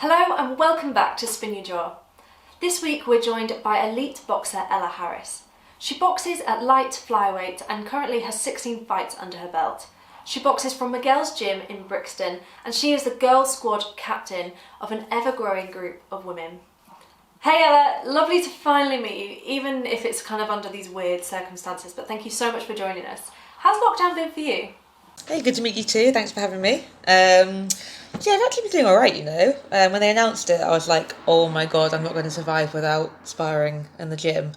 Hello and welcome back to Spin Your Jaw. This week we're joined by elite boxer Ella Harris. She boxes at light flyweight and currently has 16 fights under her belt. She boxes from Miguel's gym in Brixton and she is the girls squad captain of an ever-growing group of women. Hey Ella, lovely to finally meet you, even if it's kind of under these weird circumstances, but thank you so much for joining us. How's lockdown been for you? Hey, good to meet you too. Thanks for having me. I've actually been doing all right, you know. When they announced it, I was like, oh my God, I'm not going to survive without sparring in the gym.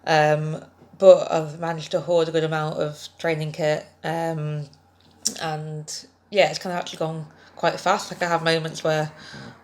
But I've managed to hoard a good amount of training kit. And yeah, it's kind of actually gone quite fast. Like I have moments where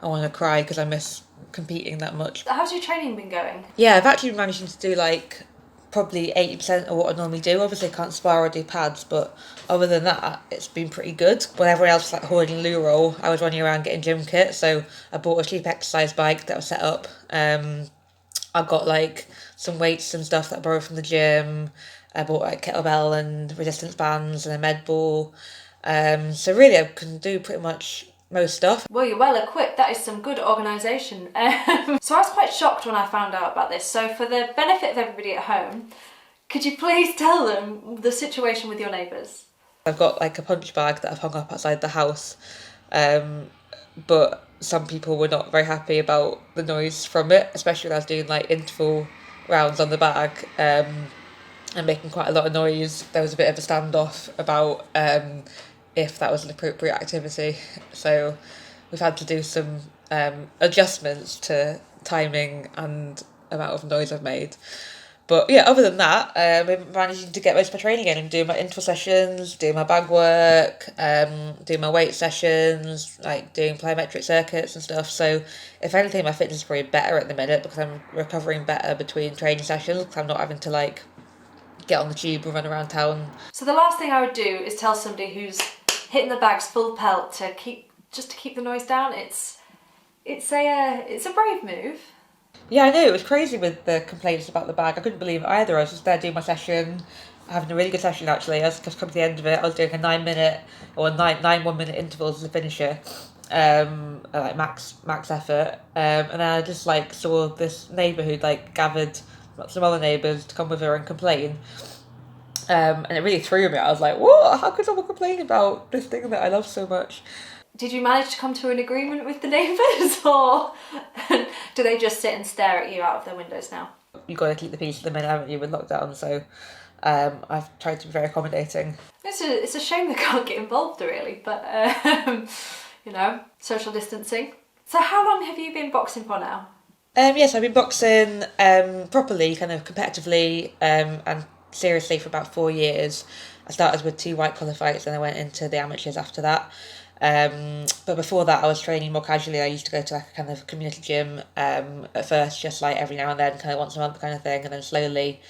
I want to cry because I miss competing that much. How's your training been going? Yeah, I've actually been managing to do like probably 80% of what I normally do. Obviously I can't spar or do pads, but other than that, it's been pretty good. When everyone else was like hoarding loo roll, I was running around getting gym kit, so I bought a cheap exercise bike that was set up. I got like some weights and stuff that I borrowed from the gym. I bought like kettlebell and resistance bands and a med ball. So really I can do pretty much most stuff. Well, you're well equipped. That is some good organisation. So I was quite shocked when I found out about this. So for the benefit of everybody at home, could you please tell them the situation with your neighbours? I've got like a punch bag that I've hung up outside the house, but some people were not very happy about the noise from it, especially when I was doing like interval rounds on the bag and making quite a lot of noise. There was a bit of a standoff about if that was an appropriate activity. So we've had to do some adjustments to timing and amount of noise I've made. But yeah, other than that, I'm managing to get most of my training in. I'm doing my interval sessions, doing my bag work, doing my weight sessions, like doing plyometric circuits and stuff. So if anything, my fitness is probably better at the minute because I'm recovering better between training sessions because I'm not having to like get on the tube and run around town. So the last thing I would do is tell somebody who's hitting the bags full pelt to keep the noise down. It's a brave move. Yeah, I know, it was crazy with the complaints about the bag. I couldn't believe it either. I was just there doing my session, having a really good session actually. I was just come to the end of it. I was doing a 9 minute or nine 1 minute intervals as a finisher, like max effort. And then I just like saw this neighbour who'd like gathered some other neighbours to come with her and complain. And it really threw me. I was like, what? How could someone complain about this thing that I love so much? Did you manage to come to an agreement with the neighbours, or do they just sit and stare at you out of their windows now? You've got to keep the peace at the minute, haven't you, with lockdown, so I've tried to be very accommodating. It's a shame they can't get involved really, but you know, social distancing. So how long have you been boxing for now? Yes, I've been boxing properly, kind of competitively and seriously for about 4 years. I started with 2 white collar fights and I went into the amateurs after that. But before that I was training more casually. I used to go to like a kind of community gym at first, just like every now and then, kind of once a month kind of thing, and then slowly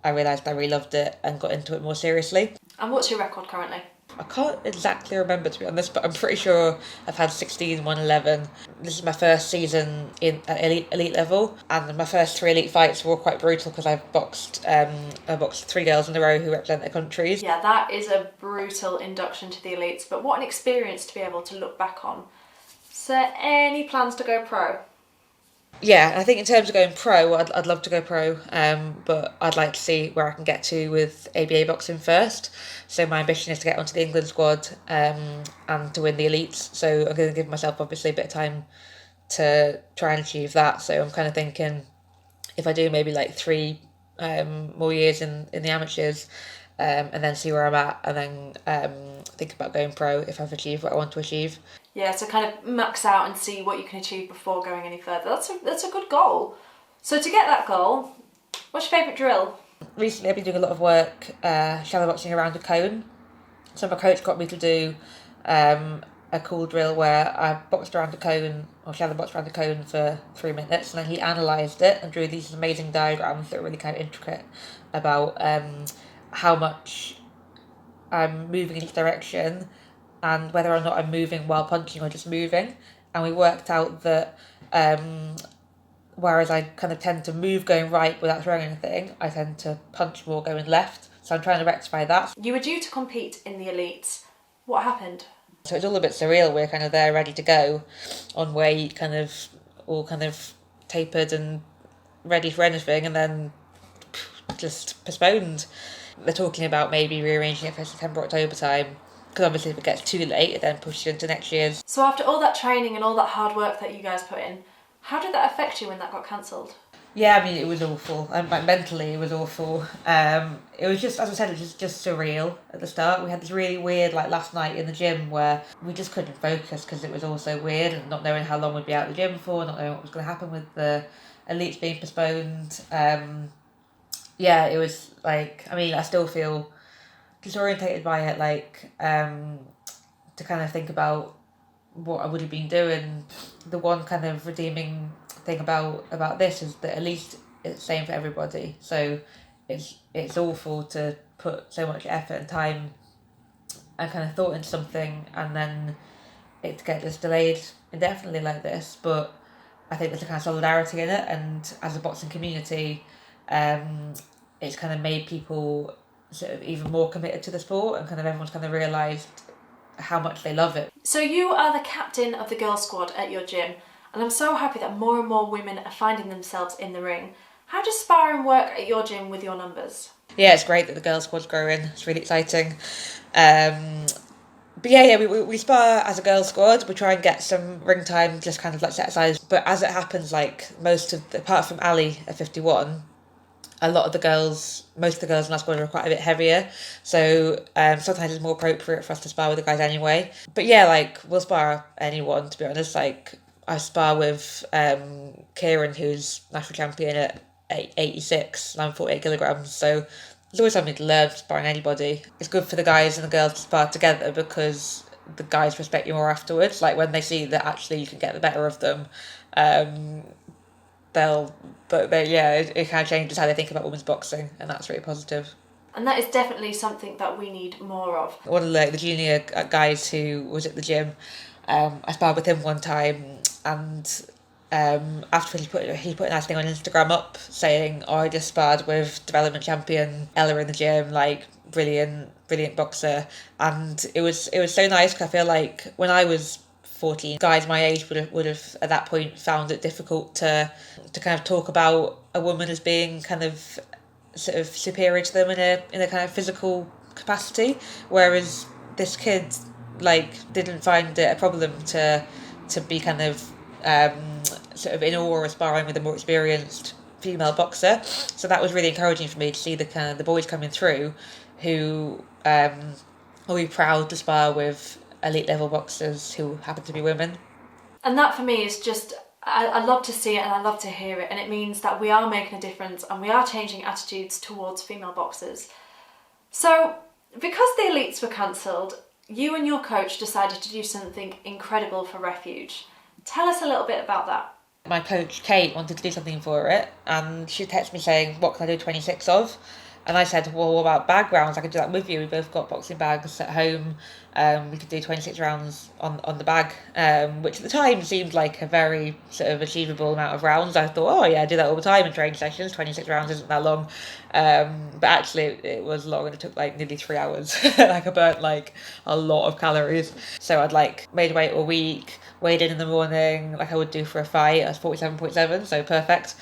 I realised I really loved it and got into it more seriously. And what's your record currently? I can't exactly remember, to be honest, but I'm pretty sure I've had 16, 11. This is my first season at elite level, and my first 3 elite fights were all quite brutal because I boxed 3 girls in a row who represent their countries. Yeah, that is a brutal induction to the elites, but what an experience to be able to look back on. So any plans to go pro? Yeah, I think in terms of going pro, I'd love to go pro, but I'd like to see where I can get to with ABA boxing first. So my ambition is to get onto the England squad and to win the elites. So I'm going to give myself obviously a bit of time to try and achieve that. So I'm kind of thinking if I do maybe like 3 more years in the amateurs and then see where I'm at, and then think about going pro if I've achieved what I want to achieve. Yeah, to kind of max out and see what you can achieve before going any further. That's a good goal. So to get that goal, what's your favourite drill? Recently I've been doing a lot of work shadow boxing around a cone. So my coach got me to do a cool drill where I boxed around a cone, or shadow boxed around a cone for 3 minutes, and then he analysed it and drew these amazing diagrams that are really kind of intricate about how much I'm moving in each direction and whether or not I'm moving while punching or just moving. And we worked out that whereas I kind of tend to move going right without throwing anything, I tend to punch more going left. So I'm trying to rectify that. You were due to compete in the elites. What happened? So it's all a bit surreal. We're kind of there ready to go on weight, all tapered and ready for anything, and then just postponed. They're talking about maybe rearranging it for September, October time, because obviously if it gets too late, it then pushes into next year's. So after all that training and all that hard work that you guys put in, how did that affect you when that got cancelled? Yeah, I mean, it was awful. Like, mentally, it was awful. It was just, as I said, it was just surreal at the start. We had this really weird, like, last night in the gym where we just couldn't focus because it was all so weird, and not knowing how long we'd be out of the gym for, not knowing what was going to happen with the elites being postponed. Yeah, it was like, I mean, I still feel disorientated by it, to kind of think about what I would have been doing. The one kind of redeeming thing about this is that at least it's the same for everybody. So it's awful to put so much effort and time and kind of thought into something and then it to get just delayed indefinitely like this. But I think there's a kind of solidarity in it, and as a boxing community, it's kind of made people sort of even more committed to the sport, and kind of everyone's kind of realised how much they love it. So you are the captain of the girls' squad at your gym, and I'm so happy that more and more women are finding themselves in the ring. How does sparring work at your gym with your numbers? Yeah, it's great that the girls' squad's growing. It's really exciting. But yeah, we spar as a girls' squad. We try and get some ring time just kind of like set aside. But as it happens, like apart from Ali at 51, most of the girls in our squad are quite a bit heavier. So sometimes it's more appropriate for us to spar with the guys anyway. But yeah, like we'll spar anyone, to be honest. Like I spar with Kieran, who's national champion at 86, and I'm 48 kilograms. So there's always something to learn from sparring anybody. It's good for the guys and the girls to spar together because the guys respect you more afterwards. Like when they see that actually you can get the better of them, it kind of changes how they think about women's boxing, and that's really positive. And that is definitely something that we need more of. One of the junior guys who was at the gym, I sparred with him one time, and after he put a nice thing on Instagram up saying, "Oh, I just sparred with development champion Ella in the gym, like brilliant boxer," and it was so nice because I feel like when I was 14, guys my age would have at that point found it difficult to kind of talk about a woman as being kind of sort of superior to them in a kind of physical capacity, whereas this kid like didn't find it a problem to be kind of sort of in awe or sparring with a more experienced female boxer. So that was really encouraging for me to see the boys coming through who will be proud to spar with elite level boxers who happen to be women. And that for me is just, I love to see it and I love to hear it, and it means that we are making a difference and we are changing attitudes towards female boxers. So because the elites were cancelled, you and your coach decided to do something incredible for Refuge. Tell us a little bit about that. My coach Kate wanted to do something for it, and she texted me saying, "What can I do 26 of?" And I said, "Well, what about bag rounds? I could do that with you. We both got boxing bags at home. We could do 26 rounds on the bag," which at the time seemed like a very sort of achievable amount of rounds. I thought, oh yeah, I do that all the time in training sessions. 26 rounds isn't that long. But actually it was long, and it took like nearly 3 hours. Like I burnt like a lot of calories. So I'd like made weight all week, weighed in the morning like I would do for a fight. I was 47.7, so perfect.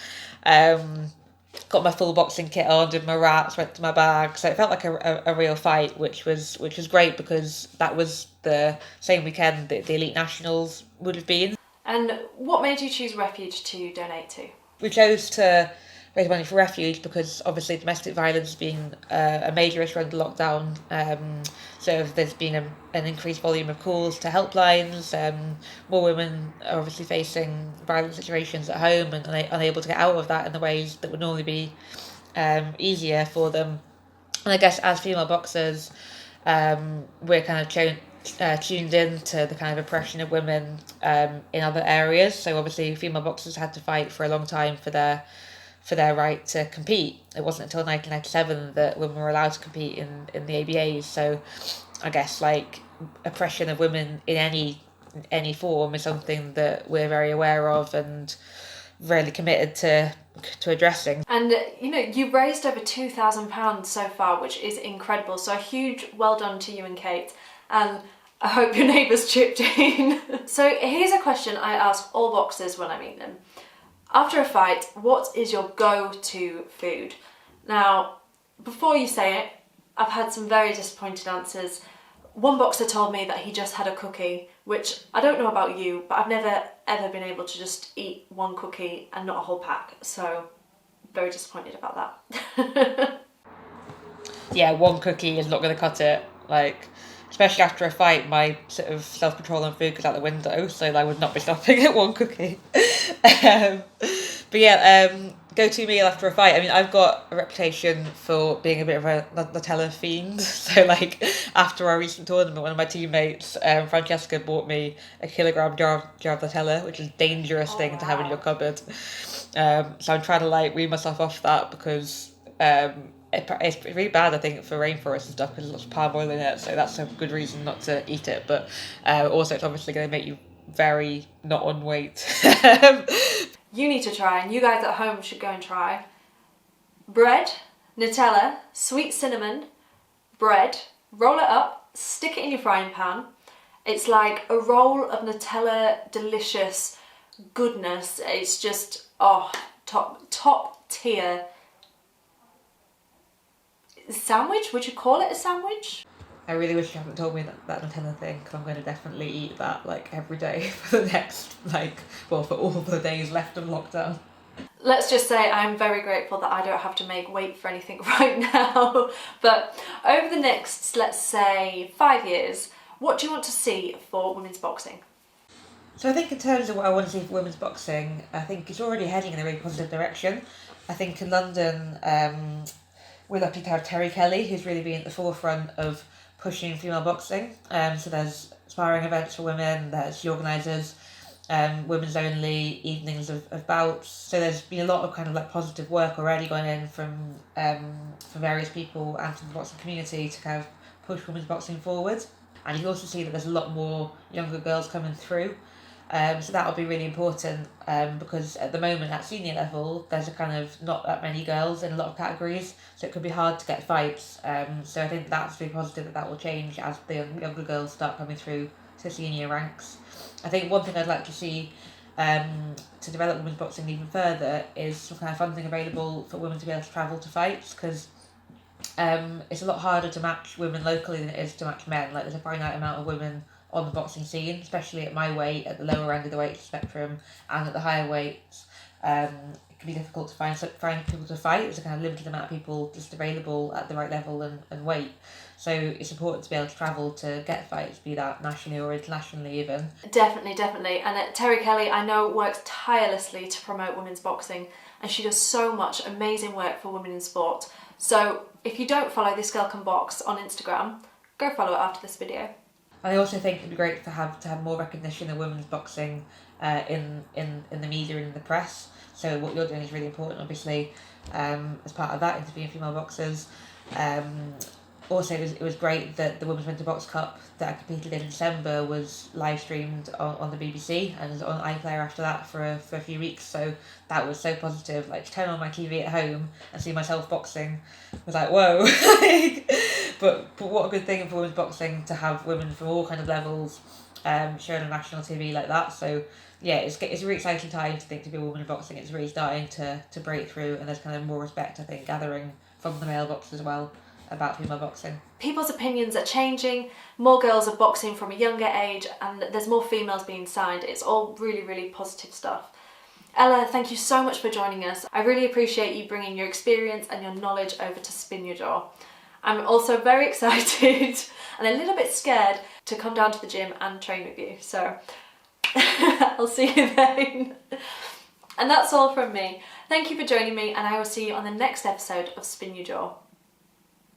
Got my full boxing kit on, did my wraps, went to my bag, so it felt like a real fight, which was great because that was the same weekend that the Elite Nationals would have been. And what made you choose Refuge to donate to? We chose to raise money for Refuge because obviously domestic violence has been a major issue under lockdown. So there's been an increased volume of calls to helplines. More women are obviously facing violent situations at home and unable to get out of that in the ways that would normally be easier for them. And I guess as female boxers, we're kind of tuned in to the kind of oppression of women in other areas. So obviously female boxers had to fight for a long time for their right to compete. It wasn't until 1997 that women were allowed to compete in the ABAs. So I guess like oppression of women in any form is something that we're very aware of and really committed to addressing. And you've raised over £2,000 so far, which is incredible. So a huge well done to you and Kate. And I hope your neighbours chipped in. So here's a question I ask all boxers when I meet them. After a fight, what is your go-to food? Now, before you say it, I've had some very disappointed answers. One boxer told me that he just had a cookie, which I don't know about you, but I've never ever been able to just eat one cookie and not a whole pack, so very disappointed about that. Yeah, one cookie is not going to cut it. Like, especially after a fight, my sort of self-control on food goes out the window, so I would not be stopping at one cookie. But yeah, go-to meal after a fight. I mean, I've got a reputation for being a bit of a Nutella fiend. So like, after our recent tournament, one of my teammates, Francesca, bought me a kilogram jar of Nutella, which is a dangerous thing to have in your cupboard. So I'm trying to like wean myself off that because it's really bad, I think, for rainforests and stuff because there's lots of palm oil in it. So that's a good reason not to eat it. But also, it's obviously going to make you very not on weight. You need to try, and you guys at home should go and try. Bread, Nutella, sweet cinnamon, bread, roll it up, stick it in your frying pan. It's like a roll of Nutella delicious goodness. It's just, oh, top tier. Sandwich? Would you call it a sandwich? I really wish you hadn't told me that Nutella thing, because I'm going to definitely eat that like every day for the next for all the days left of lockdown. Let's just say I'm very grateful that I don't have to make weight for anything right now. But over the next, let's say, 5 years, what do you want to see for women's boxing? So I think in terms of what I want to see for women's boxing, I think it's already heading in a really positive direction. I think in London, we're lucky to have Terry Kelly, who's really been at the forefront of pushing female boxing. So there's sparring events for women, there's the organisers, women's only evenings of bouts. So there's been a lot of kind of like positive work already going in from various people and from the boxing community to kind of push women's boxing forward. And you can also see that there's a lot more younger girls coming through. So that'll be really important because at the moment at senior level there's a kind of not that many girls in a lot of categories, so it could be hard to get fights. So I think that's really positive that will change as the younger girls start coming through to senior ranks. I think one thing I'd like to see to develop women's boxing even further is some kind of funding available for women to be able to travel to fights, because it's a lot harder to match women locally than it is to match men. Like, there's a finite amount of women on the boxing scene, especially at my weight, at the lower end of the weight spectrum, and at the higher weights. It can be difficult to find people to fight. There's a kind of limited amount of people just available at the right level and weight. So it's important to be able to travel to get fights, be that nationally or internationally even. Definitely. And Terry Kelly, I know, works tirelessly to promote women's boxing, and she does so much amazing work for women in sport. So if you don't follow This Girl Can Box on Instagram, go follow it after this video. I also think it'd be great to have more recognition of women's boxing in the media and in the press. So what you're doing is really important, obviously, as part of that, interviewing female boxers. Also, it was great that the Women's Winter Box Cup that I competed in December was live streamed on the BBC and was on iPlayer after that for a few weeks. So that was so positive. Like, to turn on my TV at home and see myself boxing was like, whoa. But what a good thing for women's boxing to have women from all kind of levels shown on national TV like that. So yeah, it's a really exciting time to think to be a woman in boxing. It's really starting to break through, and there's kind of more respect, I think, gathering from the male boxers as well about female boxing. People's opinions are changing, more girls are boxing from a younger age, and there's more females being signed. It's all really, really positive stuff. Ella, thank you so much for joining us. I really appreciate you bringing your experience and your knowledge over to Spin Your Jaw. I'm also very excited and a little bit scared to come down to the gym and train with you. So I'll see you then. And that's all from me. Thank you for joining me, and I will see you on the next episode of Spin Your Jaw.